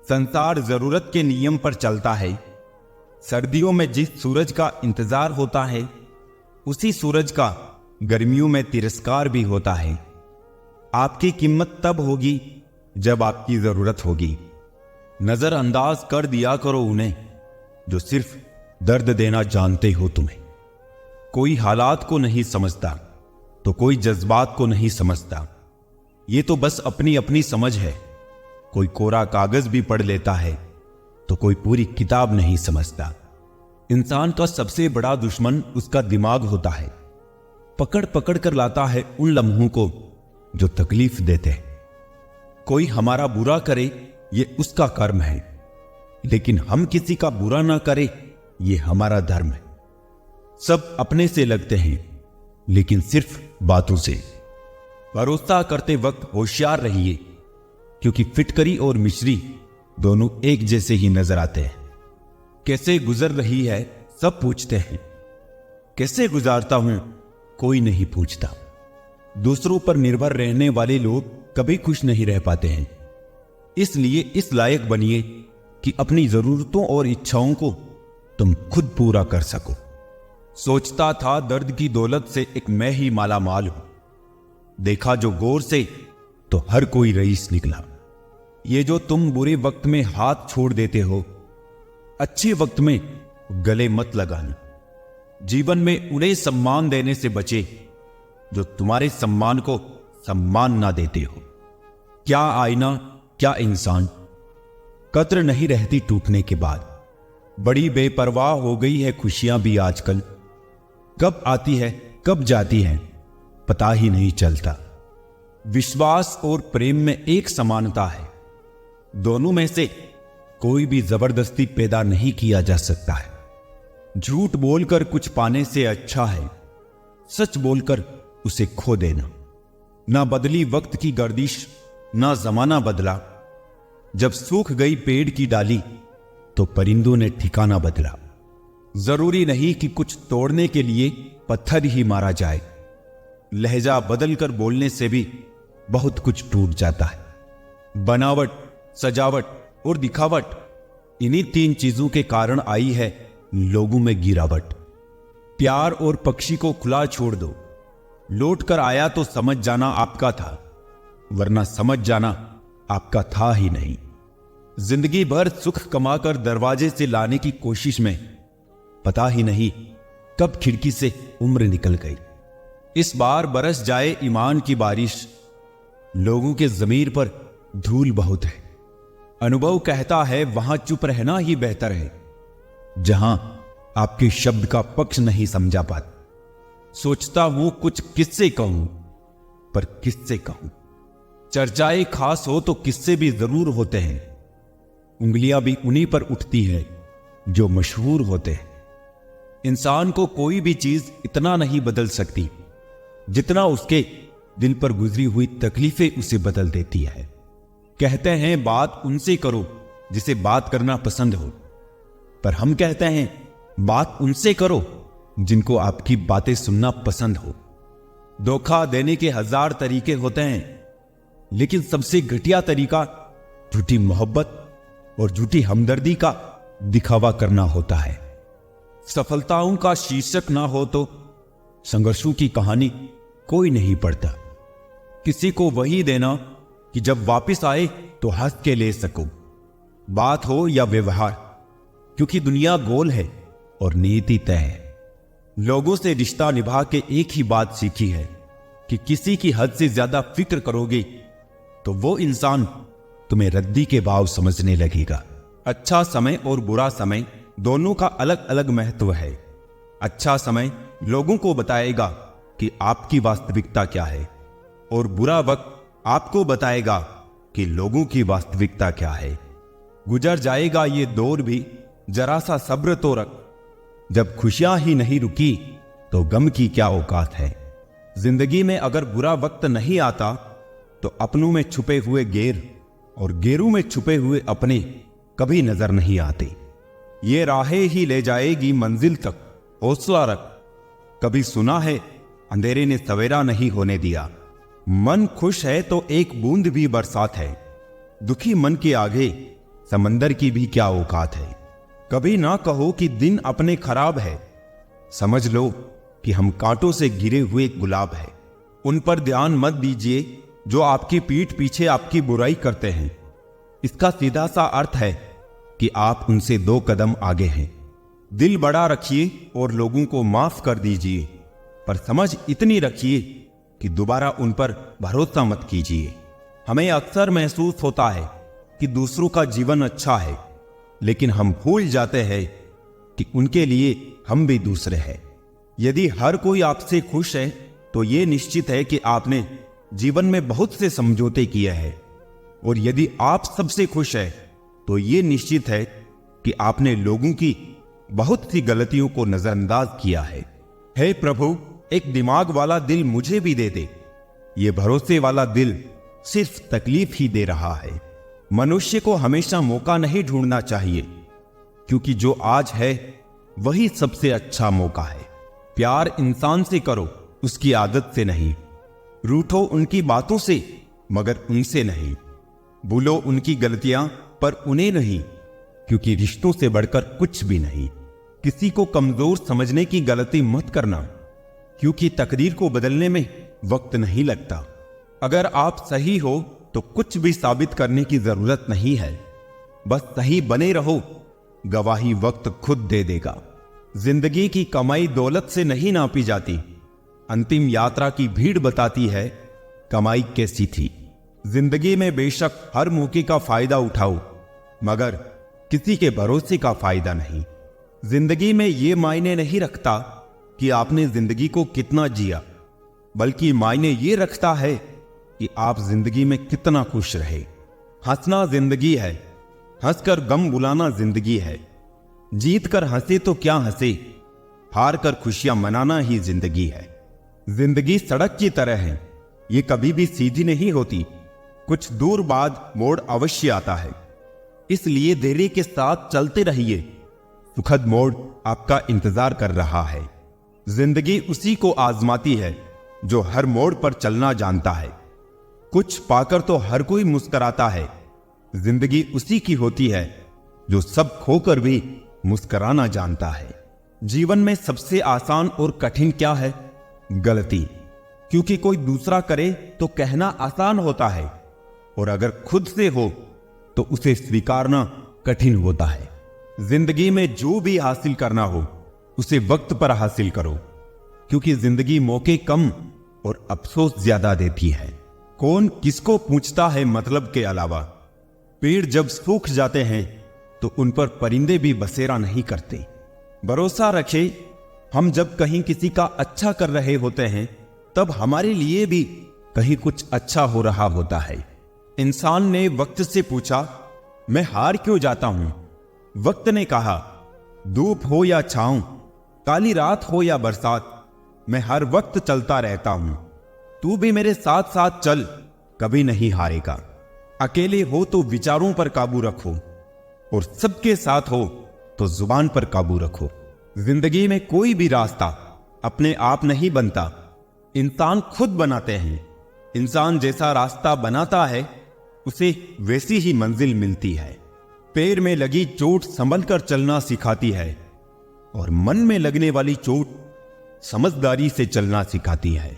संसार जरूरत के नियम पर चलता है। सर्दियों में जिस सूरज का इंतजार होता है, उसी सूरज का गर्मियों में तिरस्कार भी होता है। आपकी कीमत तब होगी जब आपकी जरूरत होगी। नजरअंदाज कर दिया करो उन्हें जो सिर्फ दर्द देना जानते हो तुम्हें। कोई हालात को नहीं समझता तो कोई जज्बात को नहीं समझता। ये तो बस अपनी अपनी समझ है। कोई कोरा कागज भी पढ़ लेता है तो कोई पूरी किताब नहीं समझता। इंसान का सबसे बड़ा दुश्मन उसका दिमाग होता है। पकड़ पकड़ कर लाता है उन लम्हों को जो तकलीफ देते हैं। कोई हमारा बुरा करे ये उसका कर्म है, लेकिन हम किसी का बुरा ना करे ये हमारा धर्म है। सब अपने से लगते हैं, लेकिन सिर्फ बातों से। भरोसा करते वक्त होशियार रहिए, क्योंकि फिटकरी और मिश्री दोनों एक जैसे ही नजर आते हैं। कैसे गुजर रही है सब पूछते हैं, कैसे गुजारता हूं कोई नहीं पूछता। दूसरों पर निर्भर रहने वाले लोग कभी खुश नहीं रह पाते हैं। इसलिए इस लायक बनिए कि अपनी जरूरतों और इच्छाओं को तुम खुद पूरा कर सको। सोचता था दर्द की दौलत से एक मैं ही माला माल हूं, देखा जो गौर से तो हर कोई रईस निकला। ये जो तुम बुरे वक्त में हाथ छोड़ देते हो, अच्छे वक्त में गले मत लगाना। जीवन में उन्हें सम्मान देने से बचे जो तुम्हारे सम्मान को सम्मान ना देते हो। क्या आईना क्या इंसान, कद्र नहीं रहती टूटने के बाद। बड़ी बेपरवाह हो गई है खुशियां भी आजकल। कब आती है कब जाती है पता ही नहीं चलता। विश्वास और प्रेम में एक समानता है। दोनों में से कोई भी जबरदस्ती पैदा नहीं किया जा सकता है। झूठ बोलकर कुछ पाने से अच्छा है सच बोलकर उसे खो देना। ना बदली वक्त की गर्दिश, ना जमाना बदला। जब सूख गई पेड़ की डाली तो परिंदों ने ठिकाना बदला। जरूरी नहीं कि कुछ तोड़ने के लिए पत्थर ही मारा जाए। लहजा बदलकर बोलने से भी बहुत कुछ टूट जाता है। बनावट, सजावट और दिखावट, इन्हीं तीन चीजों के कारण आई है लोगों में गिरावट। प्यार और पक्षी को खुला छोड़ दो, लौट कर आया तो समझ जाना आपका था, वरना समझ जाना आपका था ही नहीं। जिंदगी भर सुख कमाकर दरवाजे से लाने की कोशिश में पता ही नहीं कब खिड़की से उम्र निकल गई। इस बार बरस जाए ईमान की बारिश, लोगों के ज़मीर पर धूल बहुत है। अनुभव कहता है वहां चुप रहना ही बेहतर है, जहां आपके शब्द का पक्ष नहीं समझा पाता। सोचता हूं कुछ किससे कहूं, पर किससे कहूं। चर्चाएं खास हो तो किस्से भी जरूर होते हैं। उंगलियां भी उन्हीं पर उठती है जो मशहूर होते हैं। इंसान को कोई भी चीज इतना नहीं बदल सकती जितना उसके दिल पर गुजरी हुई तकलीफें उसे बदल देती है। कहते हैं बात उनसे करो जिसे बात करना पसंद हो, पर हम कहते हैं बात उनसे करो जिनको आपकी बातें सुनना पसंद हो। धोखा देने के 1000 तरीके होते हैं, लेकिन सबसे घटिया तरीका झूठी मोहब्बत और झूठी हमदर्दी का दिखावा करना होता है। सफलताओं का शीर्षक ना हो तो संघर्षों की कहानी कोई नहीं पढ़ता। किसी को वही देना कि जब वापस आए तो हंस के ले सको, बात हो या व्यवहार, क्योंकि दुनिया गोल है और नीति तय है। लोगों से रिश्ता निभा के एक ही बात सीखी है कि किसी की हद से ज्यादा फिक्र करोगे तो वो इंसान तुम्हें रद्दी के भाव समझने लगेगा। अच्छा समय और बुरा समय दोनों का अलग अलग महत्व है। अच्छा समय लोगों को बताएगा कि आपकी वास्तविकता क्या है, और बुरा वक्त आपको बताएगा कि लोगों की वास्तविकता क्या है। गुजर जाएगा ये दौर भी, जरा सा सब्र तो रख। जब खुशियां ही नहीं रुकी तो गम की क्या औकात है। जिंदगी में अगर बुरा वक्त नहीं आता तो अपनों में छुपे हुए गैर और गैरों में छुपे हुए अपने कभी नजर नहीं आते। ये राहें ही ले जाएगी मंजिल तक, हौसला रख। कभी सुना है अंधेरे ने सवेरा नहीं होने दिया। मन खुश है तो एक बूंद भी बरसात है, दुखी मन के आगे समंदर की भी क्या औकात है। कभी ना कहो कि दिन अपने खराब है, समझ लो कि हम कांटों से घिरे हुए गुलाब है। उन पर ध्यान मत दीजिए जो आपकी पीठ पीछे आपकी बुराई करते हैं। इसका सीधा सा अर्थ है कि आप उनसे 2 कदम आगे हैं। दिल बड़ा रखिए और लोगों को माफ कर दीजिए, पर समझ इतनी रखिए कि दोबारा उन पर भरोसा मत कीजिए। हमें अक्सर महसूस होता है कि दूसरों का जीवन अच्छा है, लेकिन हम भूल जाते हैं कि उनके लिए हम भी दूसरे हैं। यदि हर कोई आपसे खुश है तो यह निश्चित है कि आपने जीवन में बहुत से समझौते किए हैं, और यदि आप सबसे खुश हैं तो यह निश्चित है कि आपने लोगों की बहुत सी गलतियों को नजरअंदाज किया है। हे प्रभु, एक दिमाग वाला दिल मुझे भी दे दे। यह भरोसे वाला दिल सिर्फ तकलीफ ही दे रहा है। मनुष्य को हमेशा मौका नहीं ढूंढना चाहिए, क्योंकि जो आज है वही सबसे अच्छा मौका है। प्यार इंसान से करो, उसकी आदत से नहीं। रूठो उनकी बातों से, मगर उनसे नहीं। भूलो उनकी गलतियां, पर उन्हें नहीं, क्योंकि रिश्तों से बढ़कर कुछ भी नहीं। किसी को कमजोर समझने की गलती मत करना, क्योंकि तकदीर को बदलने में वक्त नहीं लगता। अगर आप सही हो तो कुछ भी साबित करने की जरूरत नहीं है। बस सही बने रहो, गवाही वक्त खुद दे देगा। जिंदगी की कमाई दौलत से नहीं नापी जाती। अंतिम यात्रा की भीड़ बताती है कमाई कैसी थी। जिंदगी में बेशक हर मौके का फायदा उठाओ, मगर किसी के भरोसे का फायदा नहीं। जिंदगी में यह मायने नहीं रखता कि आपने जिंदगी को कितना जिया, बल्कि मायने ये रखता है कि आप जिंदगी में कितना खुश रहे। हंसना जिंदगी है, हंसकर गम बुलाना जिंदगी है। जीत कर हंसे तो क्या हंसे, हार कर खुशियां मनाना ही जिंदगी है। जिंदगी सड़क की तरह है, ये कभी भी सीधी नहीं होती। कुछ दूर बाद मोड़ अवश्य आता है, इसलिए धैर्य के साथ चलते रहिए। सुखद मोड़ आपका इंतजार कर रहा है। जिंदगी उसी को आजमाती है जो हर मोड़ पर चलना जानता है। कुछ पाकर तो हर कोई मुस्कुराता है। जिंदगी उसी की होती है जो सब खोकर भी मुस्कुराना जानता है। जीवन में सबसे आसान और कठिन क्या है? गलती। क्योंकि कोई दूसरा करे तो कहना आसान होता है, और अगर खुद से हो तो उसे स्वीकारना कठिन होता है। जिंदगी में जो भी हासिल करना हो उसे वक्त पर हासिल करो, क्योंकि जिंदगी मौके कम और अफसोस ज्यादा देती है। कौन किसको पूछता है मतलब के अलावा? पेड़ जब सूख जाते हैं तो उन पर परिंदे भी बसेरा नहीं करते। भरोसा रखे, हम जब कहीं किसी का अच्छा कर रहे होते हैं तब हमारे लिए भी कहीं कुछ अच्छा हो रहा होता है। इंसान ने वक्त से पूछा, मैं हार क्यों जाता हूं? वक्त ने कहा, धूप हो या छांव, काली रात हो या बरसात, मैं हर वक्त चलता रहता हूं। तू भी मेरे साथ साथ चल, कभी नहीं हारेगा। अकेले हो तो विचारों पर काबू रखो, और सबके साथ हो तो जुबान पर काबू रखो। जिंदगी में कोई भी रास्ता अपने आप नहीं बनता, इंसान खुद बनाते हैं। इंसान जैसा रास्ता बनाता है उसे वैसी ही मंजिल मिलती है। पैर में लगी चोट संभल कर चलना सिखाती है, और मन में लगने वाली चोट समझदारी से चलना सिखाती है।